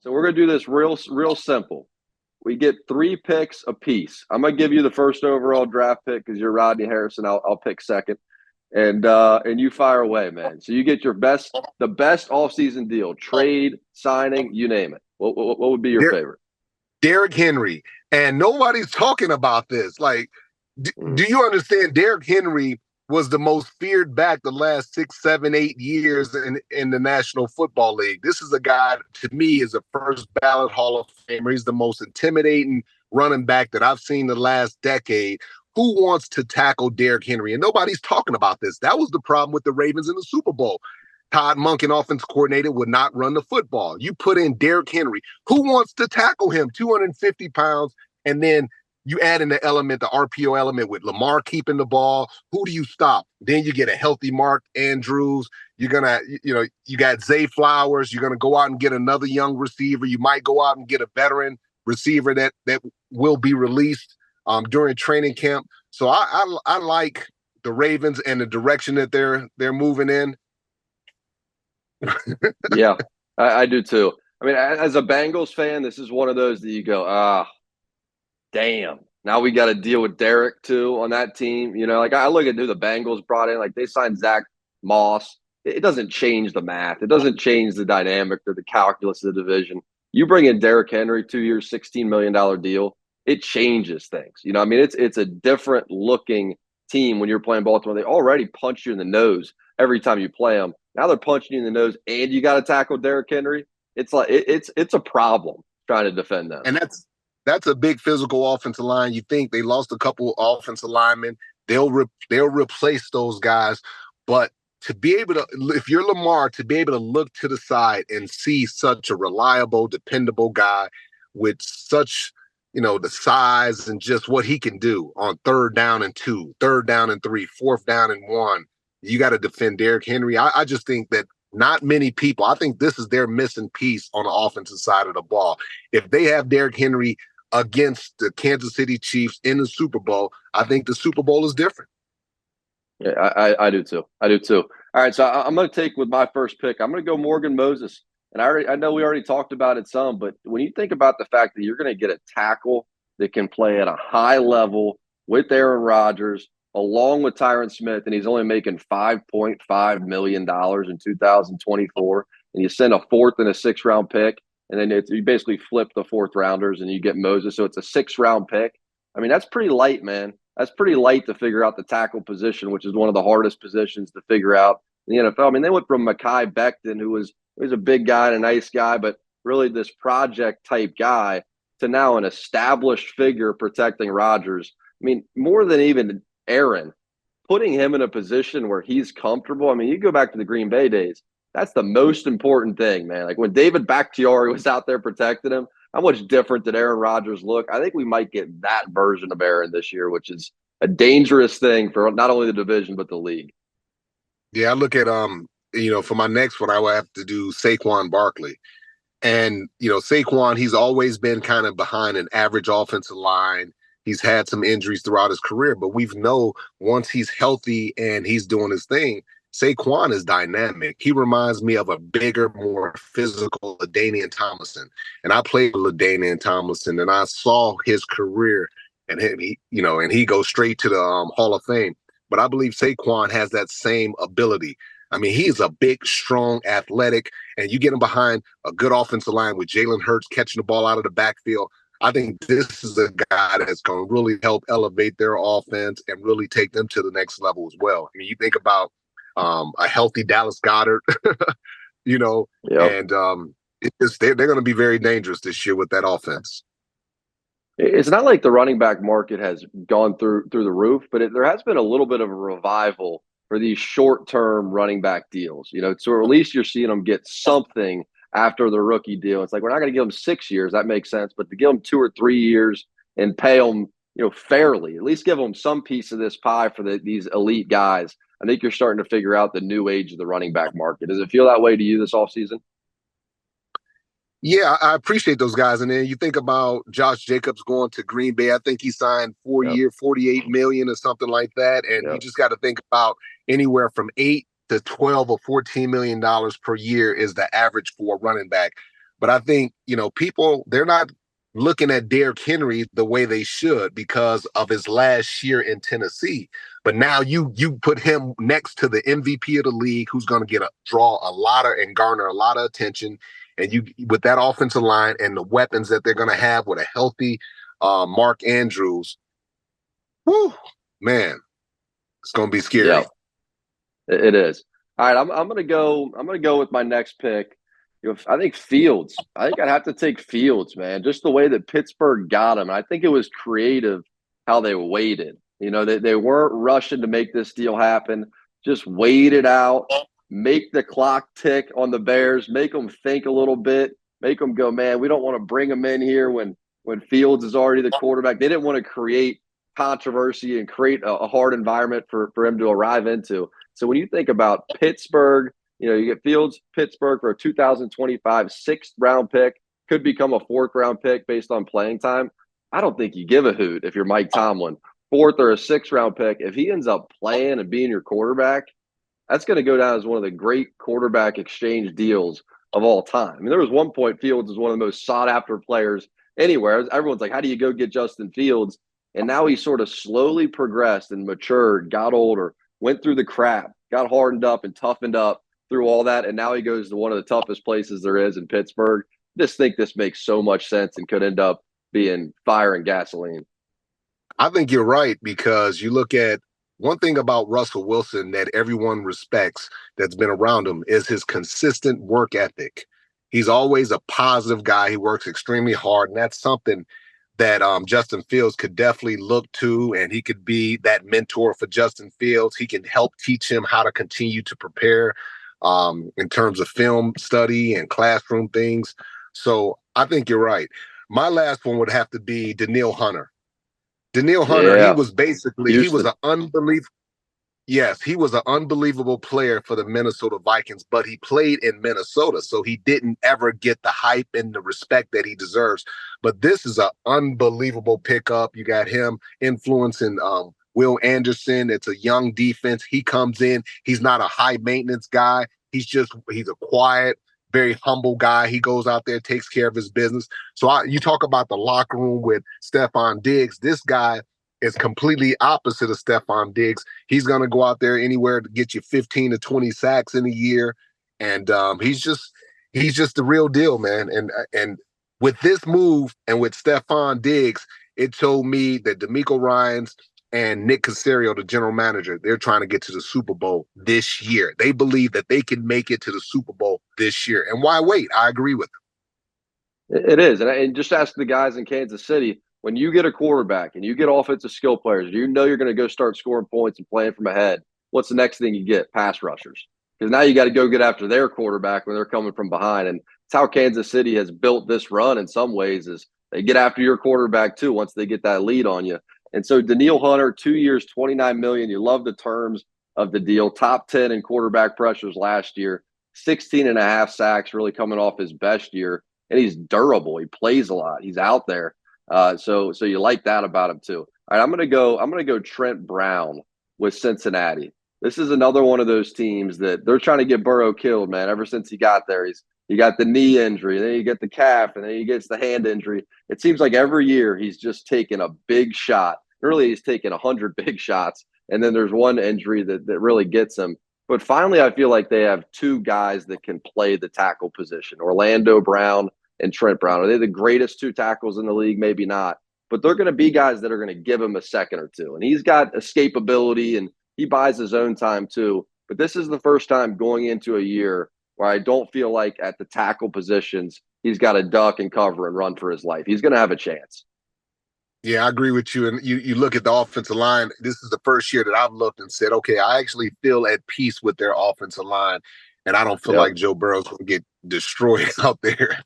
So we're going to do this real simple. We get 3 picks apiece. I'm going to give you the first overall draft pick because you're Rodney Harrison. I'll pick second. And you fire away, man. So you get the best offseason deal, trade, signing, you name it. What would be your favorite? Derrick Henry. And nobody's talking about this. Like, do you understand? Derrick Henry was the most feared back the last 6, 7, 8 years in the National Football League. This is a guy, to me, is a first ballot Hall of Famer. He's the most intimidating running back that I've seen the last decade. Who wants to tackle Derrick Henry? And nobody's talking about this. That was the problem with the Ravens in the Super Bowl. Todd Monken, offense coordinator, would not run the football. You put in Derrick Henry. Who wants to tackle him? 250 pounds. And then you add in the element, the RPO element with Lamar keeping the ball. Who do you stop? Then you get a healthy Mark Andrews. You're going to, you got Zay Flowers. You're going to go out and get another young receiver. You might go out and get a veteran receiver that will be released during training camp. So I like the Ravens and the direction that they're moving in. Yeah, I do too. I mean, as a Bengals fan, this is one of those that you go, damn. Now we got to deal with Derrick too on that team. Like I look at who the Bengals brought in. Like they signed Zach Moss. It doesn't change the math. It doesn't change the dynamic or the calculus of the division. You bring in Derrick Henry, 2 years, $16 million deal. It changes things. I mean, it's a different looking team when you're playing Baltimore. They already punch you in the nose every time you play them. Now they're punching you in the nose, and you got to tackle Derrick Henry. It's like it's a problem trying to defend them. And that's a big physical offensive line. You think they lost a couple offensive linemen. They'll replace those guys. But to be able to, if you're Lamar, to be able to look to the side and see such a reliable, dependable guy with such, the size and just what he can do on 3rd down and 2, 3rd down and 3, 4th down and 1. You got to defend Derrick Henry. I just think that not many people, I think this is their missing piece on the offensive side of the ball. If they have Derrick Henry against the Kansas City Chiefs in the Super Bowl, I think the Super Bowl is different. Yeah, I do too. I do too. All right, so I'm going to take with my first pick. I'm going to go Morgan Moses. And I know we already talked about it some, but when you think about the fact that you're going to get a tackle that can play at a high level with Aaron Rodgers, along with Tyron Smith, and he's only making $5.5 million in 2024, and you send a 4th and a 6th round pick, and then you basically flip the 4th rounders and you get Moses, so it's a 6th round pick. I mean, that's pretty light, man. That's pretty light to figure out the tackle position, which is one of the hardest positions to figure out in the NFL. I mean, they went from Mekhi Becton, who was a big guy and a nice guy, but really this project type guy, to now an established figure protecting Rodgers. I mean, more than even Aaron, putting him in a position where he's comfortable. I mean, you go back to the Green Bay days. That's the most important thing, man. Like when David Bakhtiari was out there protecting him, how much different did Aaron Rodgers look? I think we might get that version of Aaron this year, which is a dangerous thing for not only the division but the league. Yeah, I look at for my next one, I will have to do Saquon Barkley. And, Saquon, he's always been kind of behind an average offensive line. He's had some injuries throughout his career, but we know once he's healthy and he's doing his thing, Saquon is dynamic. He reminds me of a bigger, more physical LaDainian Tomlinson. And I played with LaDainian Tomlinson, and I saw his career, and he goes straight to the Hall of Fame. But I believe Saquon has that same ability. I mean, he is a big, strong, athletic, and you get him behind a good offensive line with Jalen Hurts catching the ball out of the backfield. I think this is a guy that's going to really help elevate their offense and really take them to the next level as well. I mean, you think about a healthy Dallas Goedert, Yep. and they're going to be very dangerous this year with that offense. It's not like the running back market has gone through the roof, but there has been a little bit of a revival for these short-term running back deals. So at least you're seeing them get something after the rookie deal. It's like we're not going to give them 6 years. That makes sense. But to give them 2 or 3 years and pay them, fairly, at least give them some piece of this pie for these elite guys. I think you're starting to figure out the new age of the running back market. Does it feel that way to you this offseason? Yeah, I appreciate those guys. And then you think about Josh Jacobs going to Green Bay. I think he signed 4-year, $48 million or something like that. And you just got to think about anywhere from $8 to $12 or $14 million per year is the average for a running back. But I think, people, they're not looking at Derrick Henry the way they should because of his last year in Tennessee. But now you put him next to the MVP of the league, who's going to draw a lot of and garner a lot of attention. And you, with that offensive line and the weapons that they're going to have with a healthy Mark Andrews, whoo, man, it's going to be scary. Yeah, it is. All right, I'm gonna go. I'm gonna go with my next pick. I think Fields. I think I'd have to take Fields, man. Just the way that Pittsburgh got him. I think it was creative how they waited. They weren't rushing to make this deal happen. Just wait it out, make the clock tick on the Bears, make them think a little bit, make them go, man, we don't want to bring him in here when Fields is already the quarterback. They didn't want to create controversy and create a hard environment for him to arrive into. So when you think about Pittsburgh, you get Fields, Pittsburgh for a 2025 sixth-round pick, could become a fourth-round pick based on playing time. I don't think you give a hoot if you're Mike Tomlin. Fourth or a sixth-round pick, if he ends up playing and being your quarterback, that's going to go down as one of the great quarterback exchange deals of all time. I mean, there was one point Fields was one of the most sought-after players anywhere. Everyone's like, how do you go get Justin Fields? And now he sort of slowly progressed and matured, got older, went through the crap, got hardened up and toughened up through all that, and now he goes to one of the toughest places there is in Pittsburgh. Just think this makes so much sense and could end up being fire and gasoline. I think you're right, because you look at one thing about Russell Wilson that everyone respects that's been around him is his consistent work ethic. He's always a positive guy. He works extremely hard, and that's something that Justin Fields could definitely look to, and he could be that mentor for Justin Fields. He can help teach him how to continue to prepare in terms of film study and classroom things. So I think you're right. My last one would have to be Danielle Hunter. Danielle Hunter, Yeah. he was Houston. an unbelievable. Yes, he was an unbelievable player for the Minnesota Vikings, but he played in Minnesota, so he didn't ever get the hype and the respect that he deserves. But this is an unbelievable pickup. You got him influencing Will Anderson. It's a young defense. He comes in. He's not a high maintenance guy. He's a quiet, very humble guy. He goes out there, takes care of his business. So you talk about the locker room with Stephon Diggs. This guy is completely opposite of Stephon Diggs. He's going to go out there anywhere to get you 15 to 20 sacks in a year. And he's just the real deal, man. And with this move and with Stephon Diggs, it told me that DeMeco Ryans and Nick Caserio, the general manager, they're trying to get to the Super Bowl this year. They believe that they can make it to the Super Bowl this year. And why wait? I agree with them. It is. And just ask the guys in Kansas City, when you get a quarterback and you get offensive skill players, you're going to go start scoring points and playing from ahead. What's the next thing you get? Pass rushers. Because now you got to go get after their quarterback when they're coming from behind. And it's how Kansas City has built this run in some ways, is they get after your quarterback too once they get that lead on you. And so Danielle Hunter, 2 years, $29 million. You love the terms of the deal. Top 10 in quarterback pressures last year. 16.5 sacks, really coming off his best year. And he's durable. He plays a lot. He's out there. So you like that about him too. All right, I'm gonna go Trent Brown with Cincinnati. This is another one of those teams that they're trying to get Burrow killed, man. Ever since he got there, he got the knee injury, then you get the calf, and then he gets the hand injury. It seems like every year he's just taking a big shot. Really, he's taking 100 big shots, and then there's one injury that really gets him. But finally, I feel like they have two guys that can play the tackle position: Orlando Brown and Trent Brown. Are they the greatest two tackles in the league? Maybe not. But they're going to be guys that are going to give him a second or two. And he's got escapability, and he buys his own time too. But this is the first time going into a year where I don't feel like at the tackle positions he's got to duck and cover and run for his life. He's going to have a chance. Yeah, I agree with you. And you look at the offensive line. This is the first year that I've looked and said, okay, I actually feel at peace with their offensive line. And I don't feel like Joe Burrow's going to get destroyed out there.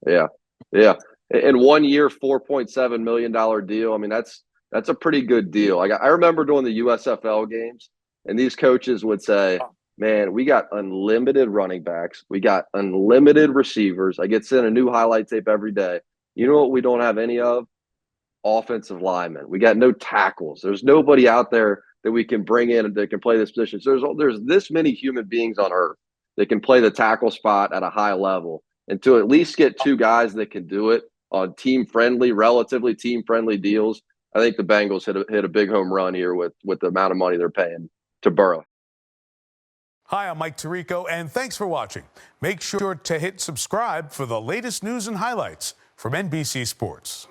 Yeah. Yeah. In 1 year, $4.7 million deal. I mean, that's a pretty good deal. I remember doing the USFL games, and these coaches would say, man, we got unlimited running backs. We got unlimited receivers. I get sent a new highlight tape every day. You know what we don't have any of? Offensive linemen. We got no tackles. There's nobody out there that we can bring in that can play this position. So there's this many human beings on earth that can play the tackle spot at a high level. And to at least get two guys that can do it on relatively team-friendly deals, I think the Bengals hit a big home run here with the amount of money they're paying to Burrow. Hi, I'm Mike Tirico, and thanks for watching. Make sure to hit subscribe for the latest news and highlights from NBC Sports.